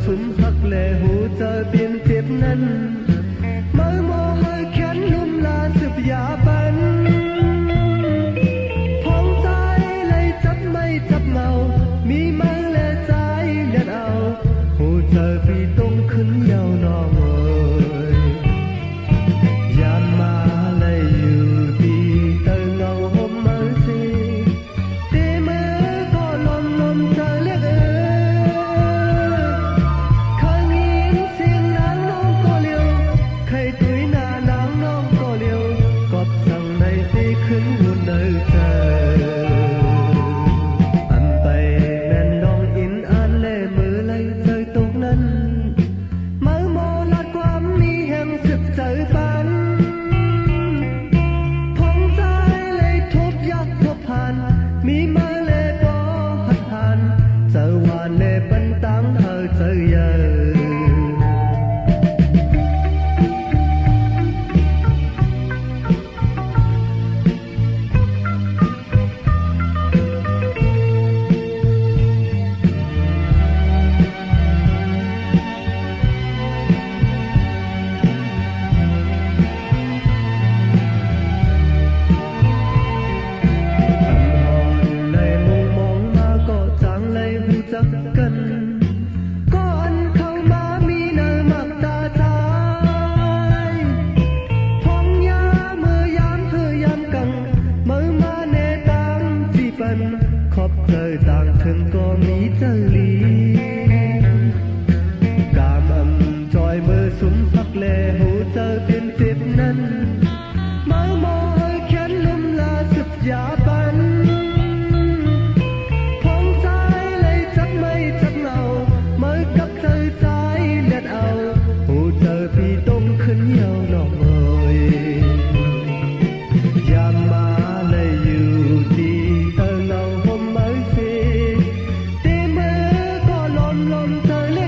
sum hak le hu cha tin tiếp nan mơ mơ hơi khén lum la sụp ya ban phong trái lấy chấp mây chấp màu mi mang lệ trái lên ao hu cha vì tung khấn nhau nọ ơi yan ma lấy yêu ti tơ ngầu hôm mơ si tê mơ có lom lom cha liếc khang yên xiên nắng nong có liều khay túi na nắng nong có liều cọp rằng này tê khấn buồn nơi trời ăn tay nên nong in an lệ mưa lấy rơi tốt năn mơ mô lát qua mi hẹn sực trời ban phong trái lấy thốt giác thốt hàn mi mơ lệ có hạt hàn giờ hoàn lệ bấn táng hờ giờ giờ khóc trời tàng thương có mỹ trời lý cảm ơn trôi mơ súng phắc lệ hỗ trợ tiên tiếp năn mơ mơ hơi khén lum la sụp giá ban phong trái lấy chắc mây chắc ngầu mới cấp trời trái lẹt ảo hỗ trợ vì tôm khấn nhau nọ ơi ya ma lấy yêu ti tơ ngầu hôm mới si tê mơ có lom lom trời lên